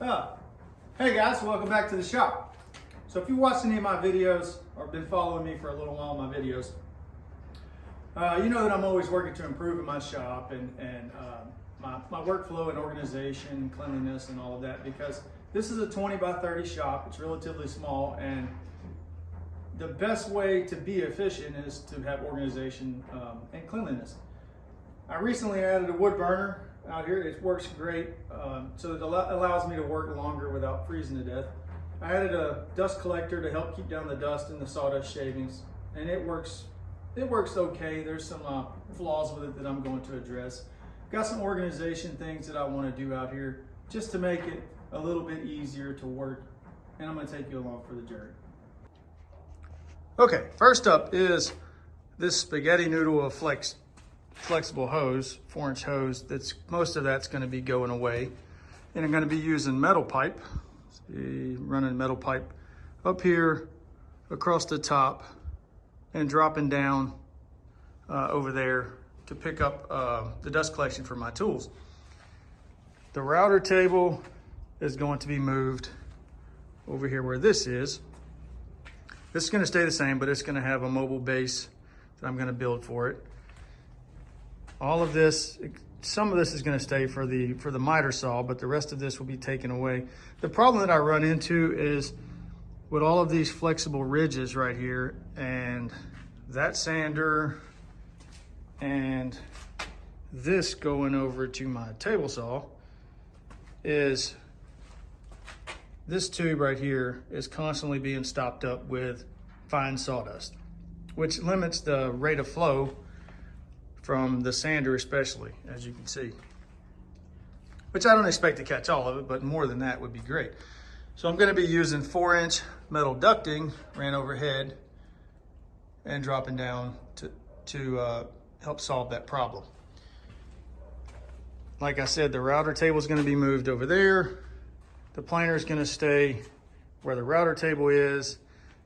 Hey guys, welcome back to the shop. So if you watched any of my videos or been following me for a little while in my videos, you know that I'm always working to improve in my shop and my workflow and organization and cleanliness and all of that, because this is a 20 by 30 shop. It's relatively small, and the best way to be efficient is to have organization and cleanliness. I recently added a wood burner out here. It works great, so it allows me to work longer without freezing to death. I added a dust collector to help keep down the dust and the sawdust shavings, and it works okay. There's some flaws with it that I'm going to address. Got some organization things that I want to do out here just to make it a little bit easier to work, and I'm going to take you along for the journey. Okay, first up is this spaghetti noodle of flexible hose, 4-inch hose. Most of that's going to be going away, and I'm going to be using metal pipe. See, running metal pipe up here across the top and dropping down over there to pick up the dust collection for my tools. The router table is going to be moved over here where this is. This is going to stay the same, but it's going to have a mobile base that I'm going to build for it. All of this, some of this is going to stay for the miter saw, but the rest of this will be taken away. The problem that I run into is with all of these flexible ridges right here, and that sander and this going over to my table saw, is this tube right here is constantly being stopped up with fine sawdust, which limits the rate of flow from the sander, especially, as you can see. Which I don't expect to catch all of it, but more than that would be great. So I'm going to be using 4-inch metal ducting ran overhead and dropping down to help solve that problem. Like I said, the router table is going to be moved over there. The planer is going to stay where the router table is,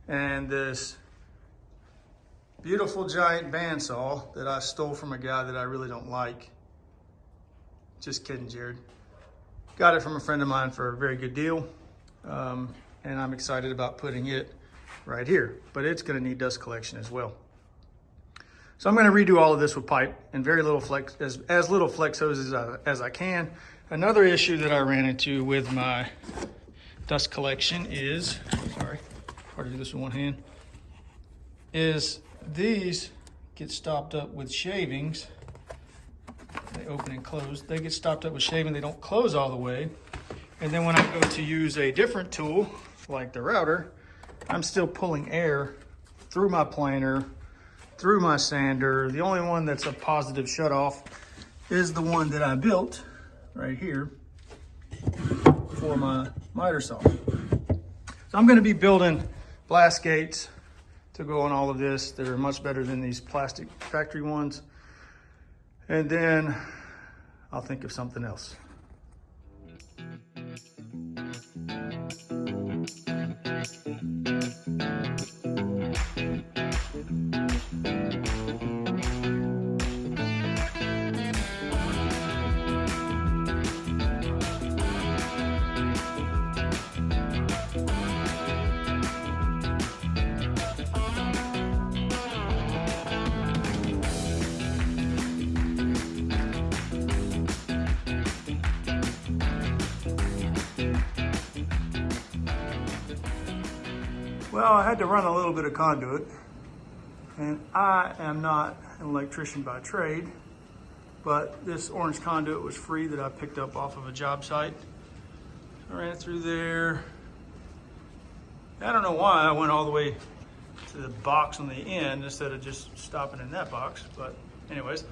and this beautiful giant bandsaw that I stole from a guy that I really don't like. Just kidding, Jared. Got it from a friend of mine for a very good deal, and I'm excited about putting it right here, but it's going to need dust collection as well. So I'm going to redo all of this with pipe and very little flex, as little flex hoses as I can. Another issue that I ran into with my dust collection is, sorry, hard to do this with one hand, is these get stopped up with shavings. They open and close. They get stopped up with shaving. They don't close all the way. And then when I go to use a different tool, like the router, I'm still pulling air through my planer, through my sander. The only one that's a positive shutoff is the one that I built right here for my miter saw. So I'm going to be building blast gates to go on all of this that are much better than these plastic factory ones. And then I'll think of something else. Well, I had to run a little bit of conduit, and I am not an electrician by trade, but this orange conduit was free that I picked up off of a job site. I ran it through there. I don't know why I went all the way to the box on the end instead of just stopping in that box, but anyways,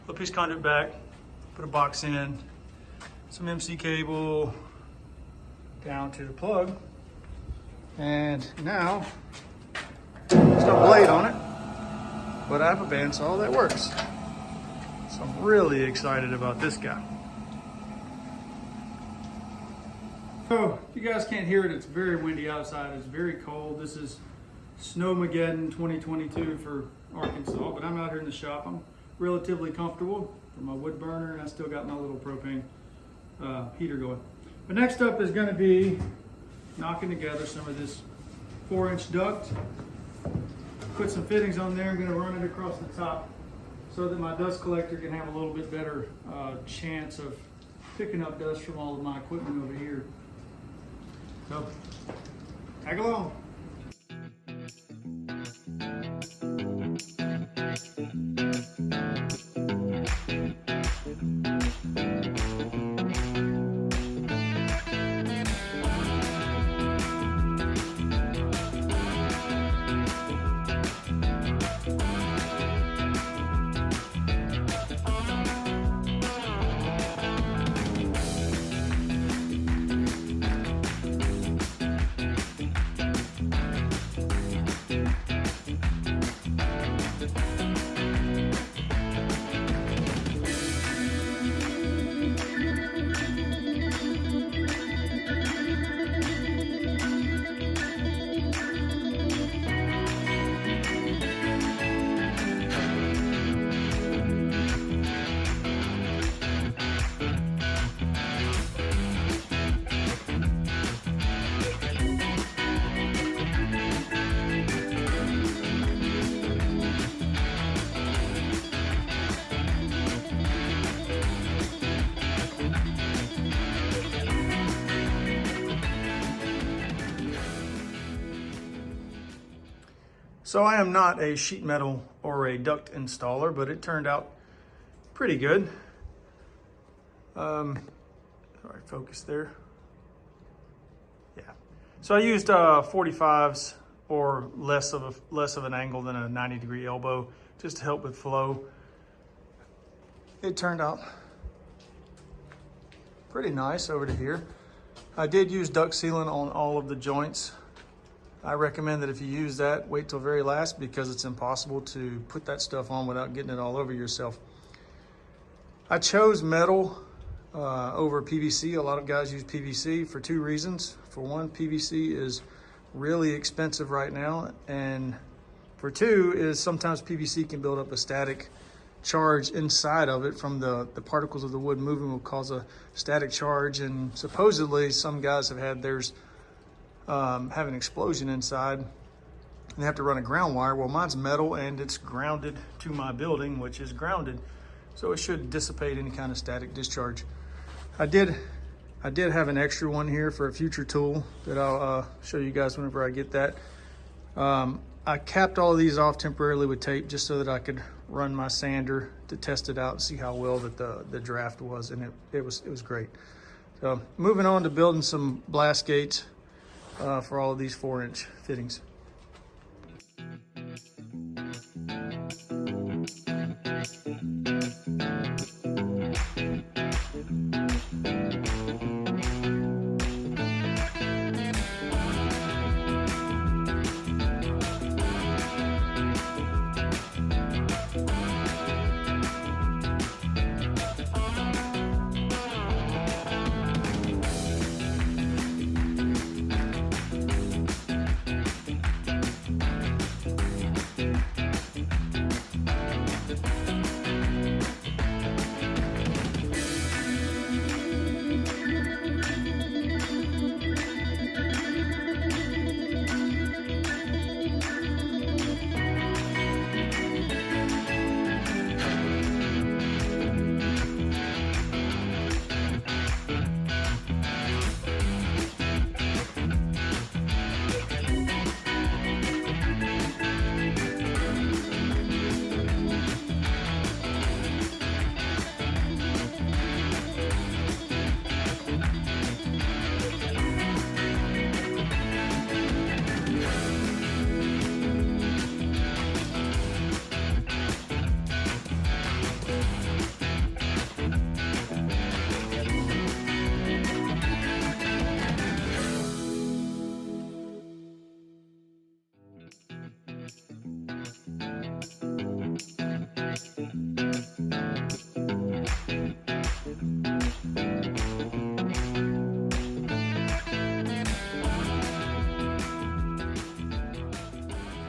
put a piece of conduit back, put a box in, some MC cable down to the plug. And now, there's no blade on it, but I have a bandsaw that works. So I'm really excited about this guy. So, if you guys can't hear it, it's very windy outside. It's very cold. This is Snowmageddon 2022 for Arkansas, but I'm out here in the shop. I'm relatively comfortable for my wood burner, and I still got my little propane heater going. But next up is going to be knocking together some of this 4-inch duct. Put some fittings on there. I'm going to run it across the top so that my dust collector can have a little bit better chance of picking up dust from all of my equipment over here. So, tag along. So I am not a sheet metal or a duct installer, but it turned out pretty good. Sorry, focus there. Yeah. So I used 45s or less of an angle than a 90-degree elbow just to help with flow. It turned out pretty nice over to here. I did use duct sealant on all of the joints. I recommend that if you use that, wait till very last because it's impossible to put that stuff on without getting it all over yourself. I chose metal over PVC. A lot of guys use PVC for 2 reasons. For one, PVC is really expensive right now. And for 2 is sometimes PVC can build up a static charge inside of it from the particles of the wood moving will cause a static charge. And supposedly some guys have had theirs have an explosion inside and they have to run a ground wire. Well, mine's metal and it's grounded to my building, which is grounded, so it should dissipate any kind of static discharge. I did have an extra one here for a future tool that I'll show you guys whenever I get that. I capped all of these off temporarily with tape just so that I could run my sander to test it out and see how well that the draft was, and it was great. So moving on to building some blast gates for all of these 4-inch fittings.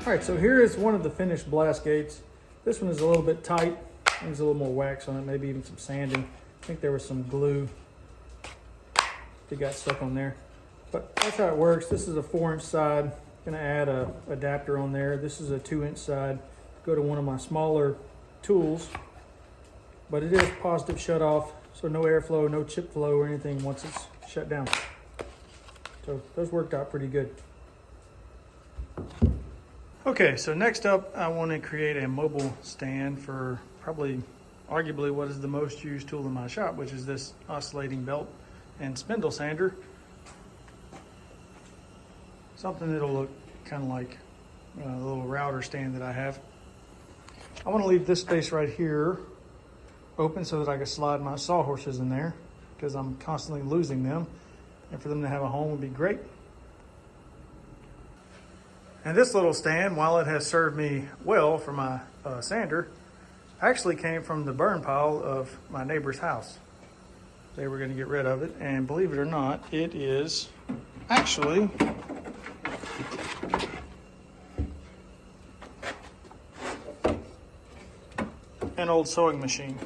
All right, so here is one of the finished blast gates. This one is a little bit tight. There's a little more wax on it, maybe even some sanding. I think there was some glue it got stuck on there. But that's how it works. This is a 4-inch side. Gonna add a adapter on there. This is a 2-inch side. Go to one of my smaller tools, but it is positive shut off, so no airflow, no chip flow or anything once it's shut down. So those worked out pretty good. Okay, so next up, I want to create a mobile stand for probably, arguably, what is the most used tool in my shop, which is this oscillating belt and spindle sander. Something that'll look kind of like a little router stand that I have. I want to leave this space right here open so that I can slide my sawhorses in there, because I'm constantly losing them, and for them to have a home would be great. And this little stand, while it has served me well for my sander, actually came from the burn pile of my neighbor's house. They were going to get rid of it, and believe it or not, it is actually an old sewing machine.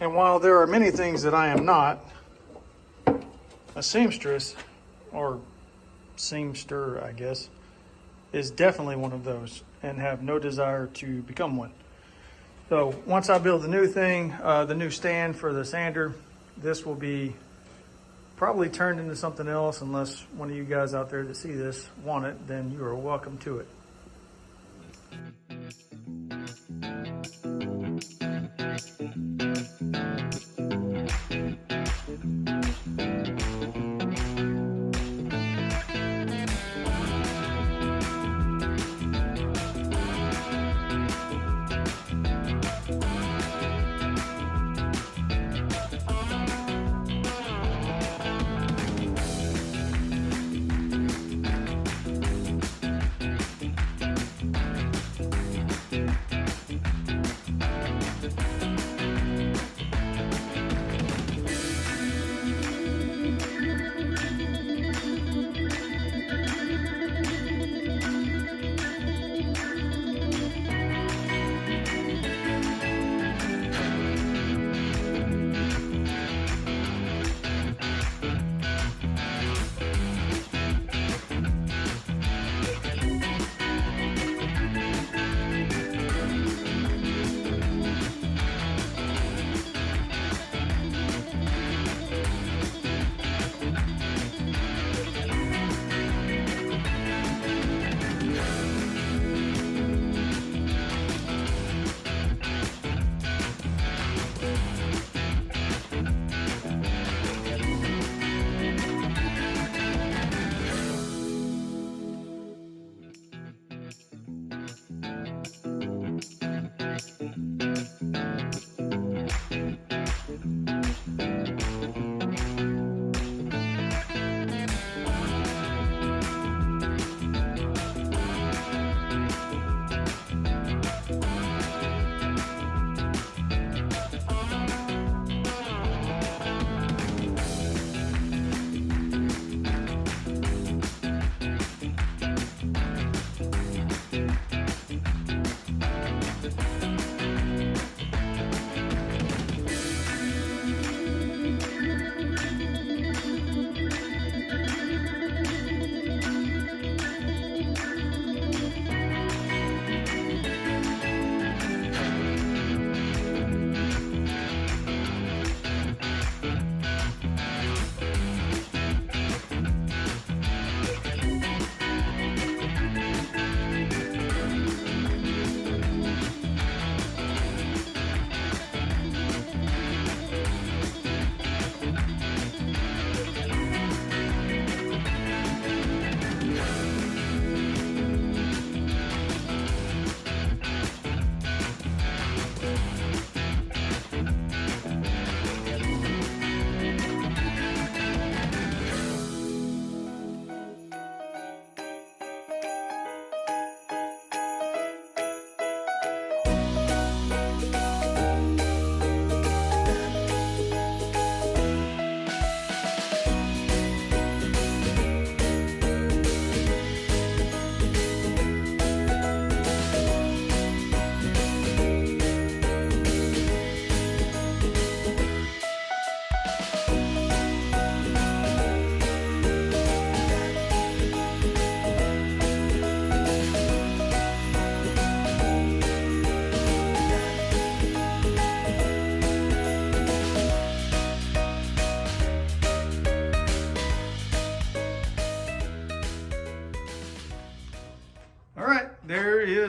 And while there are many things that I am not, a seamstress, or seamster, I guess, is definitely one of those, and have no desire to become one. So once I build the new thing, the new stand for the sander, this will be probably turned into something else, unless one of you guys out there that see this want it, then you are welcome to it.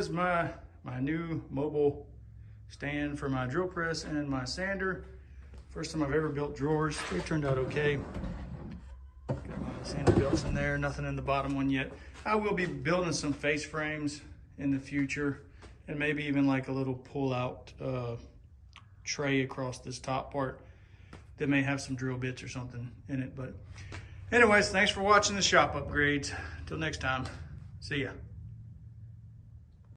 is my new mobile stand for my drill press and my sander. First time I've ever built drawers. They turned out okay. Got my sander belts in there, nothing in the bottom one yet. I will be building some face frames in the future, and maybe even like a little pull out tray across this top part that may have some drill bits or something in it. But anyways, thanks for watching the shop upgrades. Till next time, see ya.